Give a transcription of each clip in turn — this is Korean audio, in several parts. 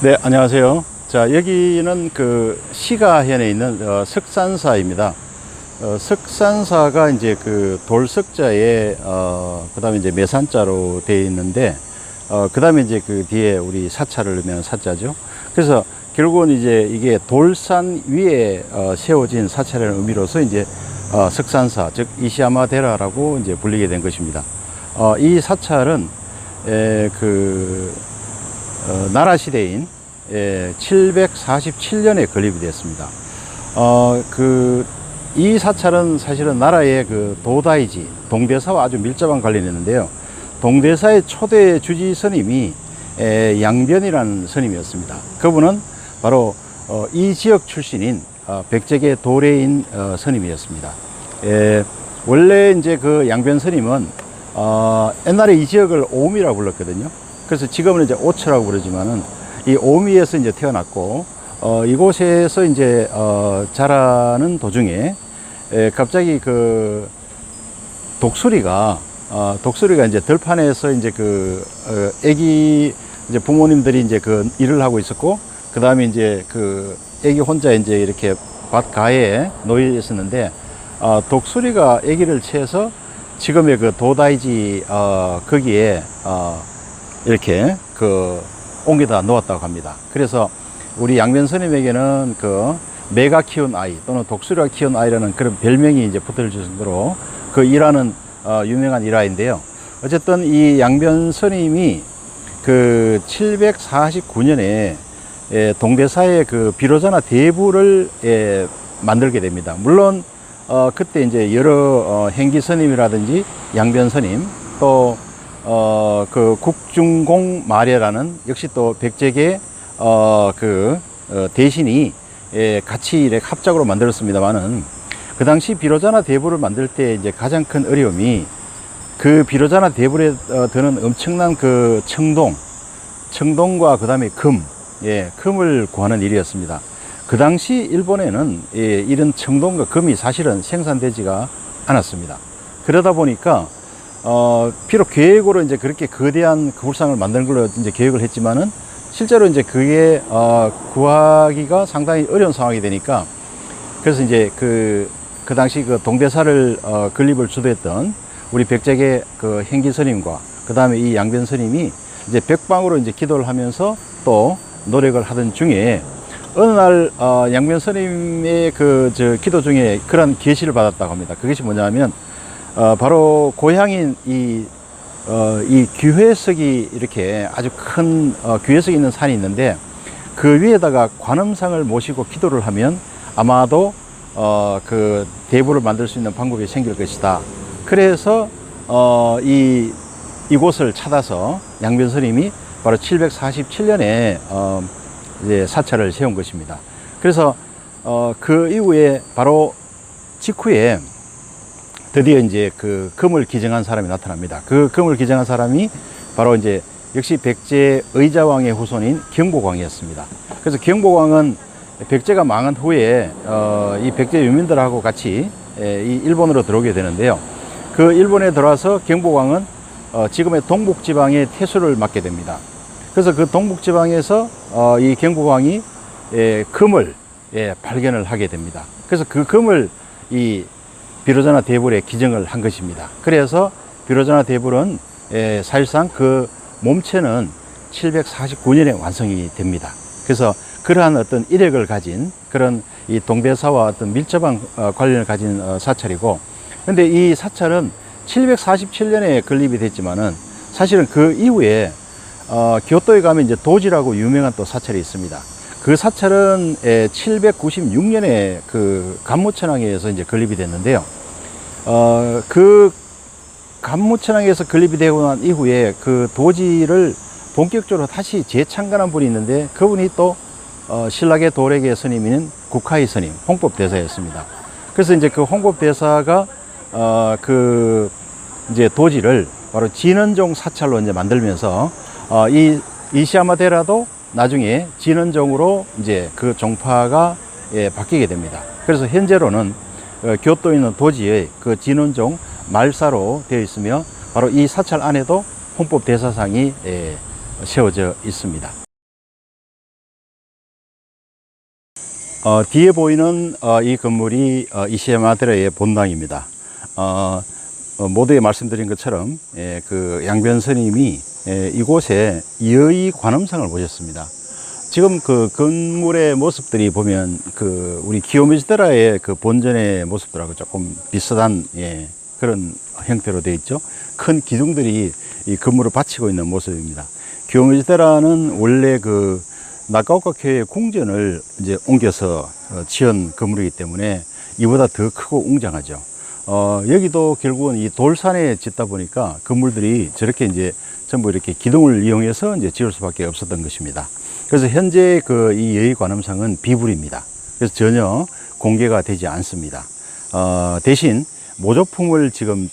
네, 안녕하세요. 자, 여기는 그 시가현에 있는 석산사입니다. 석산사가 이제 그 돌석자에 그다음에 이제 매산자로 되어 있는데 그다음에 이제 그 뒤에 우리 사차를 넣으면 사자죠. 그래서 결국은 이제 이게 돌산 위에 세워진 사찰이라는 의미로서 이제 석산사, 즉 이시야마데라라고 이제 불리게 된 것입니다. 이 사찰은 나라 시대인 747년에 건립이 됐습니다. 이 사찰은 사실은 나라의 그 도다이지, 동대사와 아주 밀접한 관련이 있는데요. 동대사의 초대 주지 스님이 양변이라는 스님이었습니다. 그분은 바로 이 지역 출신인 백제계 도래인 스님이었습니다. 원래 이제 그 양변 스님은 옛날에 이 지역을 오음이라고 불렀거든요. 그래서 지금은 이제 오처라고 부르지만은 이 오미에서 이제 태어났고 이곳에서 이제 자라는 도중에 갑자기 그 독수리가 이제 들판에서 이제 애기 이제 부모님들이 이제 그 일을 하고 있었고 그 다음에 이제 그 애기 혼자 이제 이렇게 밭 가에 놓여 있었는데 독수리가 애기를 채서 지금의 그 도다이지 거기에 이렇게 옮겨다 놓았다고 합니다. 그래서 우리 양변 스님에게는 매가 키운 아이 또는 독수리가 키운 아이라는 그런 별명이 이제 붙을 정도로 그 일화는 유명한 일화인데요. 어쨌든 이 양변 스님이 749년에 동대사의 비로자나 대부를 만들게 됩니다. 물론 그때 이제 여러 행기 스님이라든지 양변 스님 또 국중공 마례라는 역시 또 백제계 대신이 같이 이렇게 합작으로 만들었습니다만은 그 당시 비로자나 대부를 만들 때 이제 가장 큰 어려움이 그 비로자나 대불에 드는 엄청난 청동과 그 다음에 금을 구하는 일이었습니다. 그 당시 일본에는 이런 청동과 금이 사실은 생산되지가 않았습니다. 그러다 보니까 비록 계획으로 이제 그렇게 거대한 불상을 만드는 걸로 이제 계획을 했지만은 실제로 이제 그게 구하기가 상당히 어려운 상황이 되니까 그래서 이제 그 당시 동대사를 건립을 주도했던 우리 백제계 행기 스님과 그 다음에 이 양변 스님이 이제 백방으로 이제 기도를 하면서 또 노력을 하던 중에 어느 날 양변 스님의 기도 중에 그런 계시를 받았다고 합니다. 그것이 뭐냐면 바로 고향인 이 귀회석이 이렇게 아주 큰 귀회석이 있는 산이 있는데 그 위에다가 관음상을 모시고 기도를 하면 아마도 대부를 만들 수 있는 방법이 생길 것이다. 그래서 이곳을 찾아서 양변 스님이 바로 747년에 이제 사찰을 세운 것입니다. 그래서 그 이후에 바로 직후에 드디어 이제 금을 기증한 사람이 나타납니다. 그 금을 기증한 사람이 바로 이제 역시 백제 의자왕의 후손인 경복왕이었습니다. 그래서 경복왕은 백제가 망한 후에 이 백제 유민들하고 같이 이 일본으로 들어오게 되는데요. 그 일본에 들어와서 경복왕은 지금의 동북지방의 태수를 맡게 됩니다. 그래서 그 동북지방에서 이 경복왕이 금을 발견을 하게 됩니다. 그래서 그 금을 이 비로자나 대불에 기증을 한 것입니다. 그래서 비로자나 대불은 사실상 그 몸체는 749년에 완성이 됩니다. 그래서 그러한 어떤 이력을 가진 그런 이 동대사와 어떤 밀접한 관련을 가진 사찰이고, 근데 이 사찰은 747년에 건립이 됐지만은 사실은 그 이후에 교토에 가면 이제 도지라고 유명한 또 사찰이 있습니다. 그 사찰은 796년에 간무천왕에서 이제 건립이 됐는데요. 그 간무천왕에서 건립이 되고 난 이후에 그 도지를 본격적으로 다시 재창간한 분이 있는데 그분이 또 신라계 도래계 스님인 국하이 스님, 홍법대사였습니다. 그래서 이제 그 홍법대사가 이제 도지를 바로 진원종 사찰로 이제 만들면서 이 이시야마데라도 나중에 진원종으로 이제 그 종파가 바뀌게 됩니다. 그래서 현재로는 교토에 있는 도지의 진원종 말사로 되어 있으며 바로 이 사찰 안에도 홍법대사상이 세워져 있습니다. 뒤에 보이는 이 건물이 이시야마데라의 본당입니다. 모두에 말씀드린 것처럼 그 양변 스님이 이곳에 여의 관음상을 모셨습니다. 지금 그 건물의 모습들이 보면 그 우리 기요미즈데라의 그 본전의 모습들하고 조금 비슷한 그런 형태로 되어 있죠. 큰 기둥들이 이 건물을 받치고 있는 모습입니다. 기요미즈데라는 원래 그 나카오카 교회의 궁전을 이제 옮겨서 지은 건물이기 때문에 이보다 더 크고 웅장하죠. 여기도 결국은 이 돌산에 짓다 보니까 건물들이 저렇게 이제 전부 이렇게 기둥을 이용해서 이제 지을 수밖에 없었던 것입니다. 그래서 현재 그 이 여의 관음상은 비불입니다. 그래서 전혀 공개가 되지 않습니다. 대신 모조품을 지금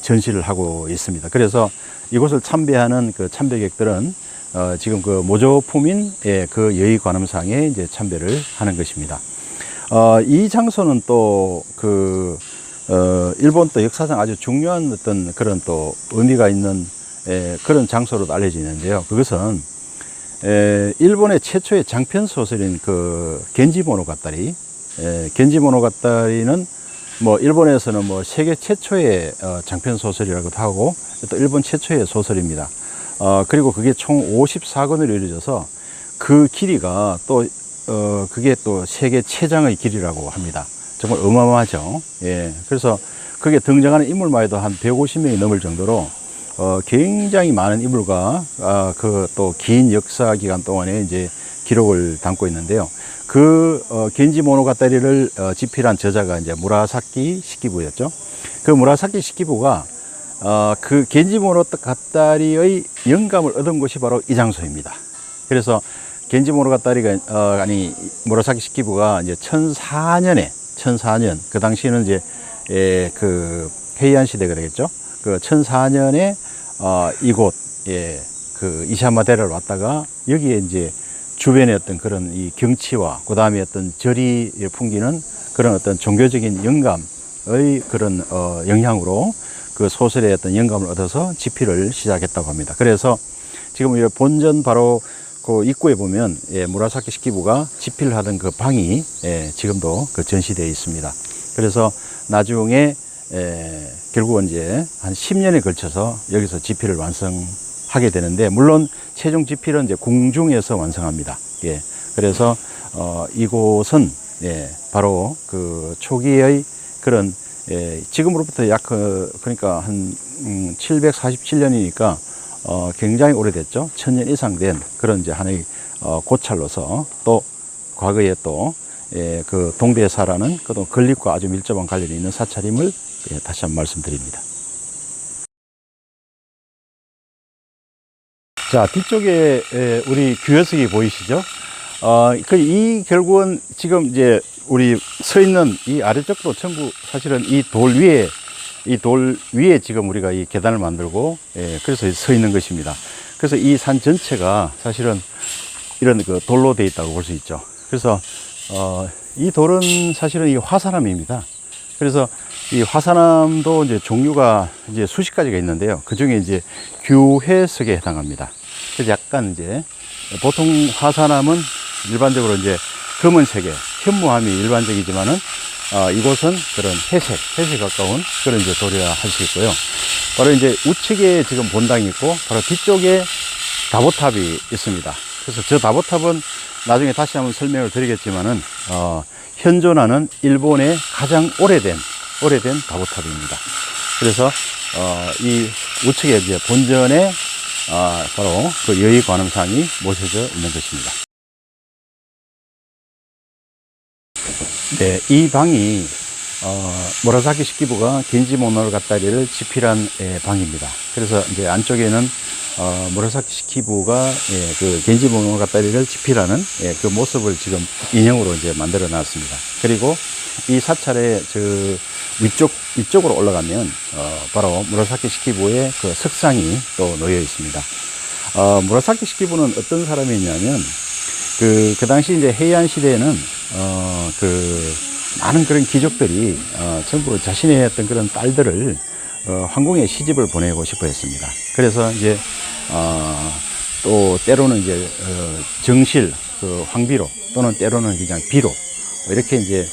전시를 하고 있습니다. 그래서 이곳을 참배하는 그 참배객들은 지금 그 모조품인 그 여의 관음상에 이제 참배를 하는 것입니다. 이 장소는 또 그 일본 또 역사상 아주 중요한 어떤 그런 또 의미가 있는 그런 장소로 알려져 있는데요. 그것은 일본의 최초의 장편 소설인 그 겐지모노가타리, 겐지모노가타리는 뭐 일본에서는 뭐 세계 최초의 장편 소설이라고도 하고 또 일본 최초의 소설입니다. 그리고 그게 총 54권으로 이루어져서 그 길이가 또 그게 또 세계 최장의 길이라고 합니다. 정말 어마어마하죠. 예. 그래서 거기에 등장하는 인물만 해도 한 150명이 넘을 정도로 굉장히 많은 인물과 그 또 긴 역사 기간 동안에 이제 기록을 담고 있는데요. 그 겐지 모노가타리를 집필한 저자가 이제 무라사키 시키부였죠. 그 무라사키 시키부가 그 겐지 모노가타리의 영감을 얻은 곳이 바로 이 장소입니다. 그래서 겐지 모노가타리가 무라사키 시키부가 이제 1004년 그 당시에는 이제 그 헤이안 시대가 되겠죠. 그 1004년에 이곳 그 이시야마데라를 왔다가 여기에 이제 주변의 어떤 그런 이 경치와 그 다음에 어떤 절이 풍기는 그런 어떤 종교적인 영감의 그런 영향으로 그 소설의 어떤 영감을 얻어서 집필을 시작했다고 합니다. 그래서 지금 이 본전 바로 그 입구에 보면 무라사키 시키부가 집필을 하던 그 방이 지금도 그 전시되어 있습니다. 그래서 나중에 결국은 이제 한 10년에 걸쳐서 여기서 집필을 완성하게 되는데, 물론 최종 집필은 이제 궁중에서 완성합니다. 그래서 이곳은 바로 그 초기의 그런 지금으로부터 약 그러니까 한 747년이니까 굉장히 오래됐죠. 1000년 이상 된 그런 이제 하나의 고찰로서, 또 과거에 또 그 동대사라는 그 건립과 아주 밀접한 관련이 있는 사찰임을 다시 한번 말씀드립니다. 자, 뒤쪽에 우리 규여석이 보이시죠? 이 결국은 지금 이제 우리 서 있는 이 아래쪽도 전부 사실은 이 돌 위에 지금 우리가 이 계단을 만들고 그래서 서 있는 것입니다. 그래서 이 산 전체가 사실은 이런 그 돌로 되어 있다고 볼 수 있죠. 그래서 이 돌은 사실은 이 화산암입니다. 그래서 이 화산암도 이제 종류가 이제 수십 가지가 있는데요. 그 중에 이제 규회석에 해당합니다. 그래서 약간 이제 보통 화산암은 일반적으로 이제 검은색의 현무암이 일반적이지만은 이곳은 그런 회색에 가까운 그런 이제 돌이라 할 수 있고요. 바로 이제 우측에 지금 본당이 있고 바로 뒤쪽에 다보탑이 있습니다. 그래서 저 다보탑은 나중에 다시 한번 설명을 드리겠지만은 현존하는 일본의 가장 오래된 다보탑입니다. 그래서 이 우측에 이제 본전에 바로 그 여의 관음상이 모셔져 있는 것입니다. 네, 이 방이 무라사키 시키부가 겐지 모노가타리를 집필한 방입니다. 그래서 이제 안쪽에는 무라사키 시키부가 그 겐지 모노가타리를 집필하는 그 모습을 지금 인형으로 이제 만들어 놨습니다. 그리고 이 사찰의 저 위쪽으로 올라가면 바로 무라사키 시키부의 그 석상이 또 놓여 있습니다. 무라사키 시키부는 어떤 사람이냐면 그 당시 이제 헤이안 시대에는 그 많은 그런 귀족들이 전부 자신의 어떤 그런 딸들을 황궁에 시집을 보내고 싶어 했습니다. 그래서 이제 또 때로는 이제 정실, 그 황비로, 또는 때로는 그냥 비로 이렇게 이제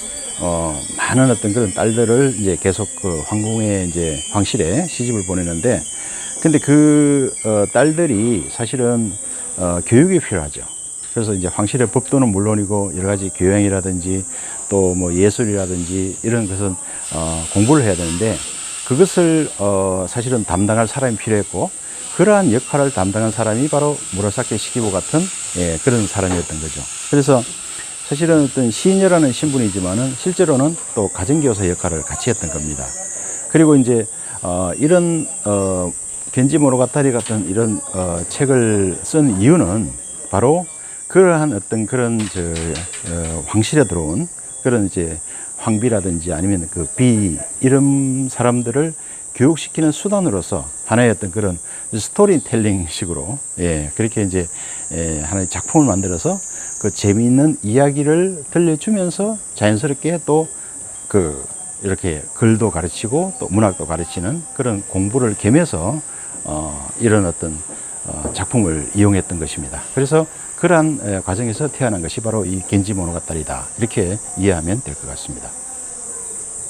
많은 어떤 그런 딸들을 이제 계속 그 황궁에 이제 황실에 시집을 보내는데, 근데 그 딸들이 사실은 교육이 필요하죠. 그래서 이제 황실의 법도는 물론이고 여러 가지 교양이라든지 또 뭐 예술이라든지 이런 것은 공부를 해야 되는데, 그것을 사실은 담당할 사람이 필요했고, 그러한 역할을 담당한 사람이 바로 무라사키 시키부 같은 그런 사람이었던 거죠. 그래서 사실은 어떤 시인녀라는 신분이지만은 실제로는 또 가정교사 역할을 같이 했던 겁니다. 그리고 이제 이런 겐지 모노가타리 같은 이런 책을 쓴 이유는 바로 그러한 어떤 그런 황실에 들어온 그런 이제 황비라든지 아니면 그 비 이런 사람들을 교육시키는 수단으로서 하나의 어떤 그런 스토리텔링 식으로 그렇게 이제 하나의 작품을 만들어서 그 재미있는 이야기를 들려주면서 자연스럽게 또 그 이렇게 글도 가르치고 또 문학도 가르치는 그런 공부를 겸해서 이런 어떤 작품을 이용했던 것입니다. 그래서 그러한 과정에서 태어난 것이 바로 이 겐지 모노가타리다, 이렇게 이해하면 될 것 같습니다.